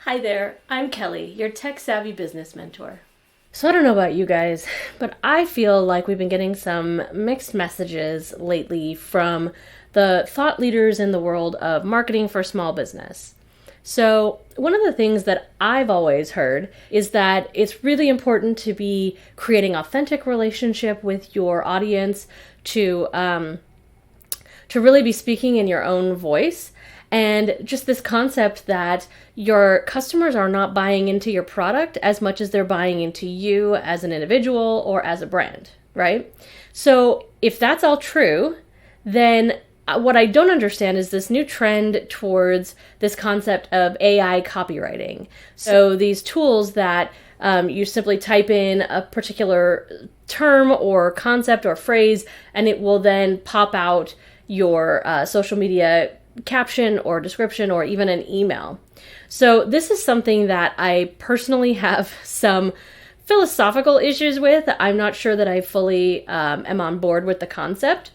Hi there, I'm Kelly, your tech-savvy business mentor. So I don't know about you guys, but I feel like we've been getting some mixed messages lately from the thought leaders in the world of marketing for small business. So one of the things that I've always heard is that it's really important to be creating authentic relationship with your audience, to really be speaking in your own voice. And just this concept that your customers are not buying into your product as much as they're buying into you as an individual or as a brand, right? So if that's all true, then what I don't understand is this new trend towards this concept of AI copywriting. So these tools that you simply type in a particular term or concept or phrase, and it will then pop out your social media caption or description or even an email. So this is something that I personally have some philosophical issues with. I'm not sure that I fully am on board with the concept,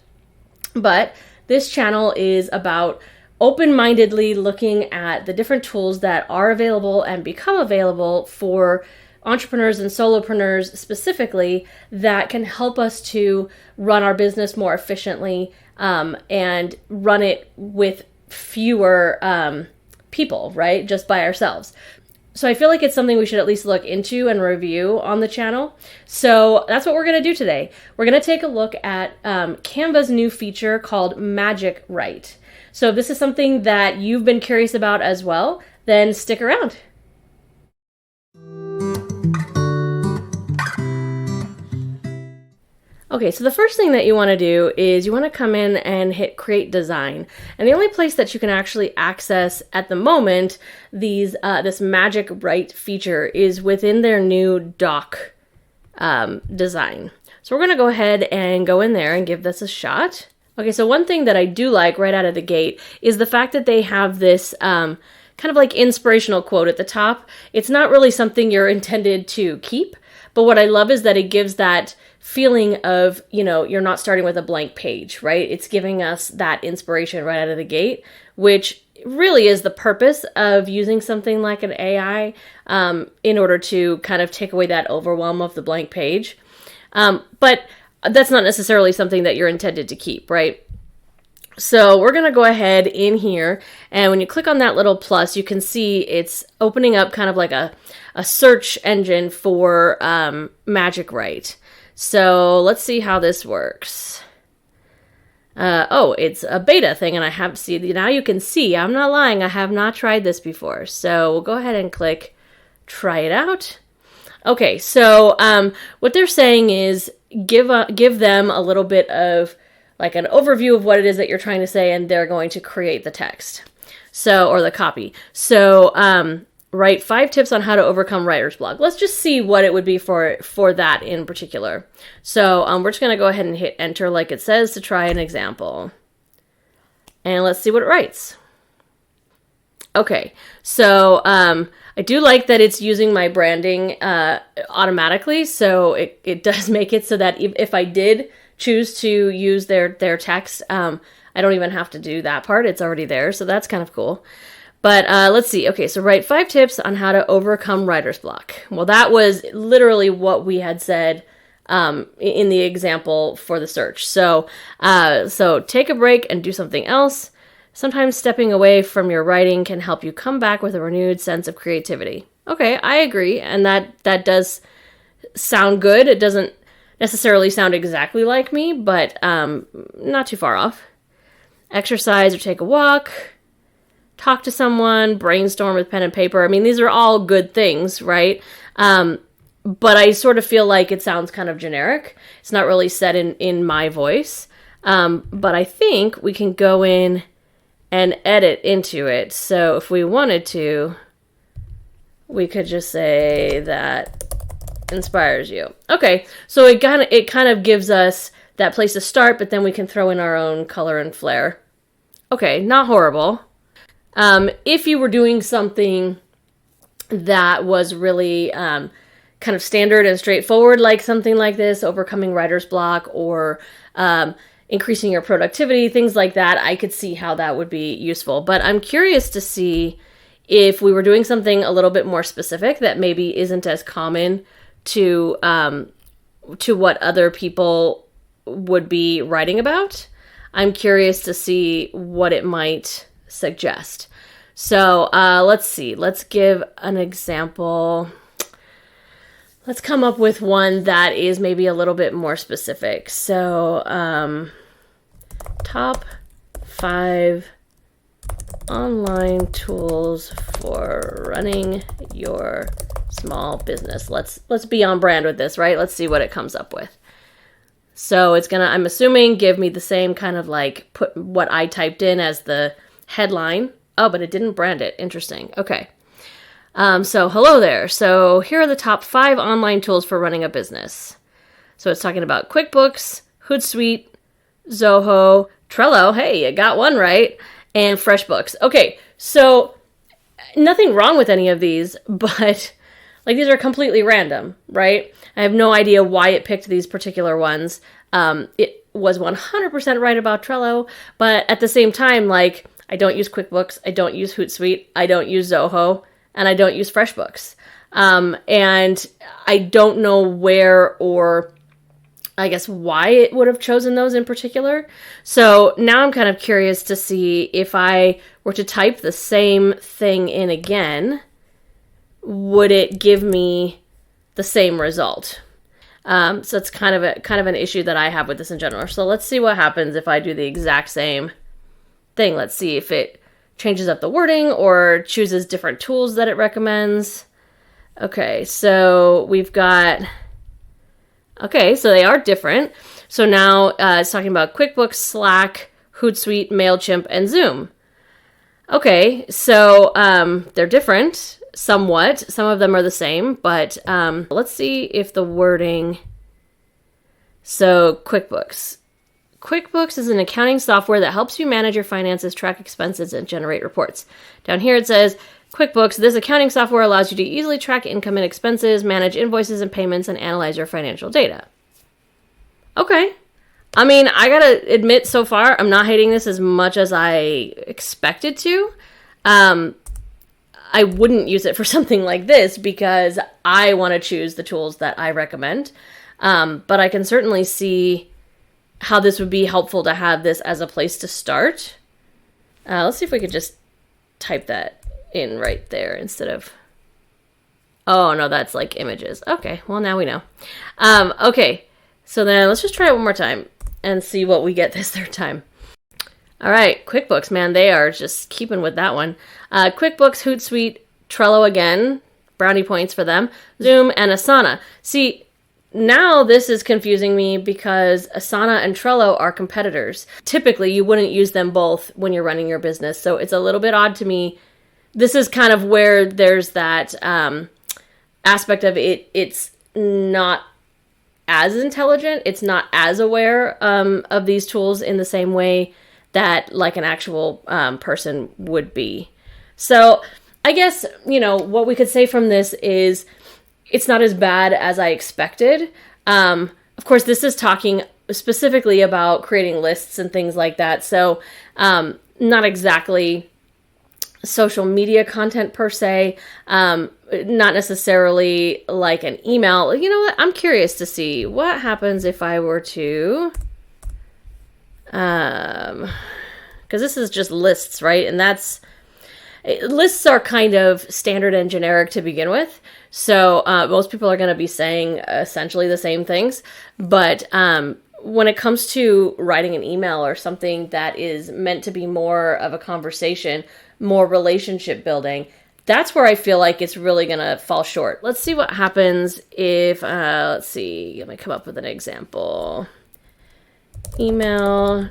but this channel is about open-mindedly looking at the different tools that are available and become available for entrepreneurs and solopreneurs specifically that can help us to run our business more efficiently and run it with fewer people, right? Just by ourselves. So I feel like it's something we should at least look into and review on the channel. So that's what we're going to do today. We're going to take a look at Canva's new feature called Magic Write. So if this is something that you've been curious about as well, then stick around. Okay, so the first thing that you want to do is you want to come in and hit Create Design. And the only place that you can actually access at the moment this Magic Write feature is within their new doc design. So we're going to go ahead and go in there and give this a shot. Okay, so one thing that I do like right out of the gate is the fact that they have this kind of like inspirational quote at the top. It's not really something you're intended to keep, but what I love is that it gives that feeling of, you're not starting with a blank page, right? It's giving us that inspiration right out of the gate, which really is the purpose of using something like an AI in order to kind of take away that overwhelm of the blank page. But that's not necessarily something that you're intended to keep, right? So we're going to go ahead in here, and when you click on that little plus, you can see it's opening up kind of like a search engine for Magic Write. So let's see how this works. It's a beta thing, and now you can see, I'm not lying, I have not tried this before. So we'll go ahead and click try it out. Okay, so what they're saying is give them a little bit of like an overview of what it is that you're trying to say, and they're going to create the text. Or the copy. So write 5 tips on how to overcome writer's block. Let's just see what it would be for that in particular. So we're just going to go ahead and hit enter like it says to try an example. And let's see what it writes. Okay, so I do like that it's using my branding automatically, so it does make it so that if I did choose to use their text, I don't even have to do that part. It's already there, so that's kind of cool. But let's see. Okay, so write 5 tips on how to overcome writer's block. Well, that was literally what we had said in the example for the search. So take a break and do something else. Sometimes stepping away from your writing can help you come back with a renewed sense of creativity. Okay, I agree, and that does sound good. It doesn't necessarily sound exactly like me, but not too far off. Exercise or take a walk. Talk to someone, brainstorm with pen and paper. I mean, these are all good things, right? But I sort of feel like it sounds kind of generic. It's not really said in my voice. But I think we can go in and edit into it. So if we wanted to, we could just say that inspires you. Okay, so it kind of gives us that place to start, but then we can throw in our own color and flair. Okay, not horrible. If you were doing something that was really kind of standard and straightforward, like something like this, overcoming writer's block or increasing your productivity, things like that, I could see how that would be useful. But I'm curious to see if we were doing something a little bit more specific that maybe isn't as common to what other people would be writing about, I'm curious to see what it might suggest. So let's see. Let's give an example. Let's come up with one that is maybe a little bit more specific. So top 5 online tools for running your small business. Let's be on brand with this, right? Let's see what it comes up with. So it's gonna, I'm assuming, give me the same kind of like put what I typed in as the headline. Oh, but it didn't brand it. Interesting. Okay. So hello there. So here are the top 5 online tools for running a business. So it's talking about QuickBooks, Hootsuite, Zoho, Trello. Hey, you got one right. And FreshBooks. Okay. So nothing wrong with any of these, but like these are completely random, right? I have no idea why it picked these particular ones. It was 100% right about Trello, but at the same time, like I don't use QuickBooks, I don't use Hootsuite, I don't use Zoho, and I don't use FreshBooks. And I don't know where or I guess why it would have chosen those in particular. So now I'm kind of curious to see if I were to type the same thing in again, would it give me the same result? So it's kind of an issue that I have with this in general. So let's see what happens if I do the exact same thing. Let's see if it changes up the wording or chooses different tools that it recommends. Okay, so we've got, okay, so they are different. So now it's talking about QuickBooks, Slack, Hootsuite, MailChimp, and Zoom. Okay, so they're different somewhat. Some of them are the same, but let's see if the wording. So QuickBooks. QuickBooks is an accounting software that helps you manage your finances, track expenses, and generate reports. Down here it says, QuickBooks, this accounting software allows you to easily track income and expenses, manage invoices and payments, and analyze your financial data. Okay. I mean, I gotta admit, so far, I'm not hating this as much as I expected to. I wouldn't use it for something like this because I want to choose the tools that I recommend. But I can certainly see how this would be helpful to have this as a place to start. Let's see if we could just type that in right there instead of, oh no, that's like images. Okay, well now we know. Okay, so then let's just try it one more time and see what we get this third time. All right, QuickBooks, man, they are just keeping with that one. QuickBooks, Hootsuite, Trello again, brownie points for them, Zoom, and Asana. See, now this is confusing me because Asana and Trello are competitors. Typically, you wouldn't use them both when you're running your business, so it's a little bit odd to me. This is kind of where there's that aspect of it. It's not as intelligent. It's not as aware of these tools in the same way that like an actual person would be. So I guess, what we could say from this is it's not as bad as I expected. Of course, this is talking specifically about creating lists and things like that. So not exactly social media content per se, not necessarily like an email. You know what? I'm curious to see what happens if I were to, because this is just lists, right? And lists are kind of standard and generic to begin with. So most people are going to be saying essentially the same things. But when it comes to writing an email or something that is meant to be more of a conversation, more relationship building, that's where I feel like it's really going to fall short. Let's see what happens if, let's see, let me come up with an example. Email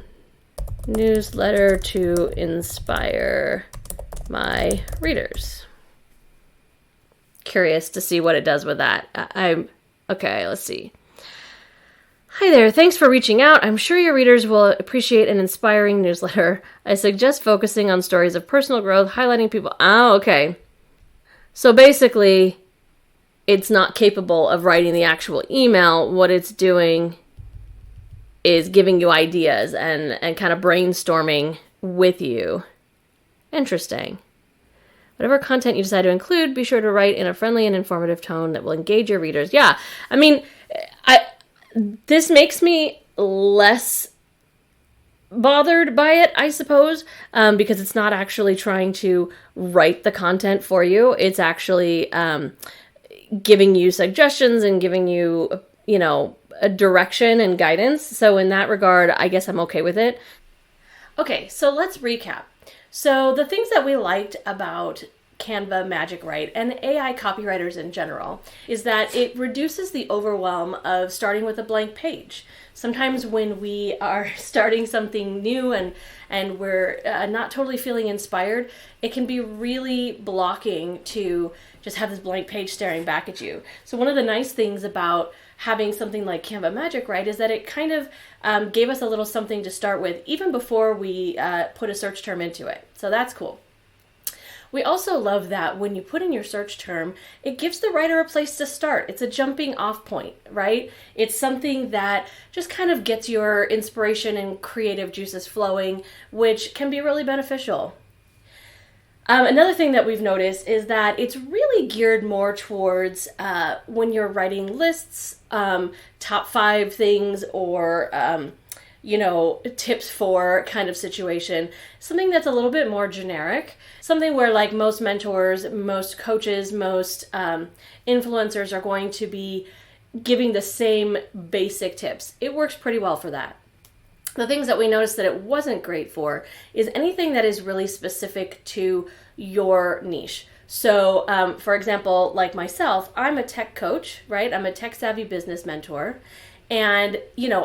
newsletter to inspire my readers. Curious to see what it does with that. Okay, let's see. Hi there, thanks for reaching out. I'm sure your readers will appreciate an inspiring newsletter. I suggest focusing on stories of personal growth, highlighting people. Oh, okay. So basically, it's not capable of writing the actual email. What it's doing is giving you ideas and kind of brainstorming with you. Interesting. Whatever content you decide to include, be sure to write in a friendly and informative tone that will engage your readers. Yeah, I mean, this makes me less bothered by it, I suppose, because it's not actually trying to write the content for you. It's actually giving you suggestions and giving you, a direction and guidance. So in that regard, I guess I'm okay with it. Okay, so let's recap. So the things that we liked about Canva Magic Write and AI copywriters in general is that it reduces the overwhelm of starting with a blank page. Sometimes when we are starting something new and we're not totally feeling inspired, it can be really blocking to just have this blank page staring back at you. So one of the nice things about having something like Canva Magic Write is that it kind of gave us a little something to start with even before we put a search term into it. So that's cool. We also love that when you put in your search term, it gives the writer a place to start. It's a jumping off point, right? It's something that just kind of gets your inspiration and creative juices flowing, which can be really beneficial. Another thing that we've noticed is that it's really geared more towards when you're writing lists, top 5 things, or tips for kind of situation, something that's a little bit more generic, something where like most mentors, most coaches, most influencers are going to be giving the same basic tips. It works pretty well for that. The things that we noticed that it wasn't great for is anything that is really specific to your niche. So, for example, like myself, I'm a tech coach, right? I'm a tech savvy business mentor. And,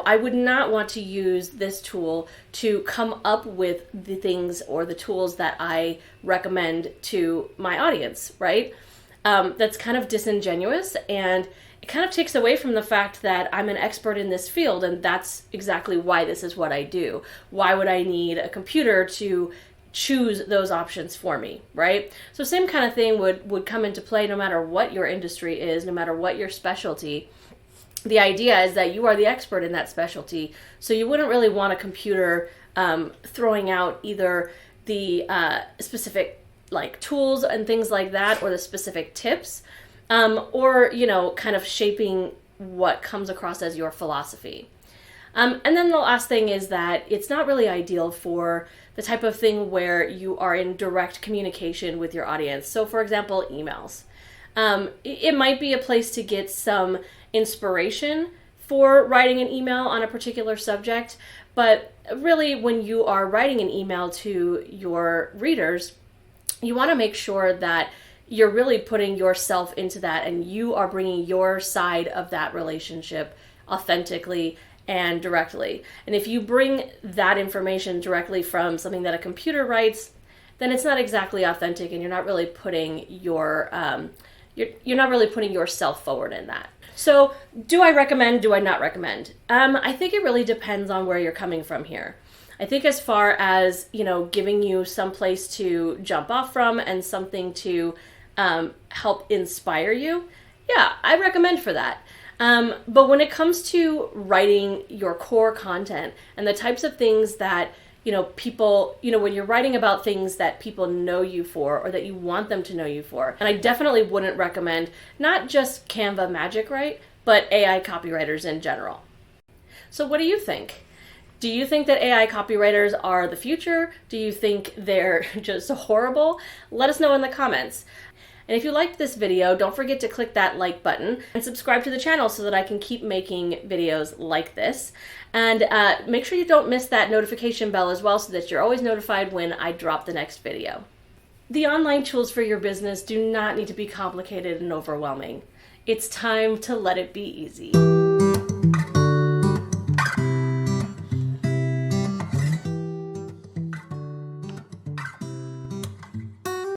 I would not want to use this tool to come up with the things or the tools that I recommend to my audience, right? That's kind of disingenuous, and it kind of takes away from the fact that I'm an expert in this field, and that's exactly why this is what I do. Why would I need a computer to choose those options for me, right? So same kind of thing would come into play no matter what your industry is, no matter what your specialty. The idea is that you are the expert in that specialty, so you wouldn't really want a computer throwing out either the specific like tools and things like that, or the specific tips, or kind of shaping what comes across as your philosophy. And then the last thing is that it's not really ideal for the type of thing where you are in direct communication with your audience. So for example, emails. It might be a place to get some inspiration for writing an email on a particular subject, but really when you are writing an email to your readers, you want to make sure that you're really putting yourself into that and you are bringing your side of that relationship authentically and directly. And if you bring that information directly from something that a computer writes, then it's not exactly authentic, and you're not really putting your you're not really putting yourself forward in that. So do I recommend, do I not recommend? I think it really depends on where you're coming from here. I think as far as, giving you some place to jump off from and something to help inspire you, yeah, I recommend for that. But when it comes to writing your core content and the types of things that people, when you're writing about things that people know you for or that you want them to know you for. And I definitely wouldn't recommend not just Canva Magic Write, but AI copywriters in general. So what do you think? Do you think that AI copywriters are the future? Do you think they're just horrible? Let us know in the comments. And if you liked this video, don't forget to click that like button and subscribe to the channel so that I can keep making videos like this. And make sure you don't miss that notification bell as well so that you're always notified when I drop the next video. The online tools for your business do not need to be complicated and overwhelming. It's time to let it be easy.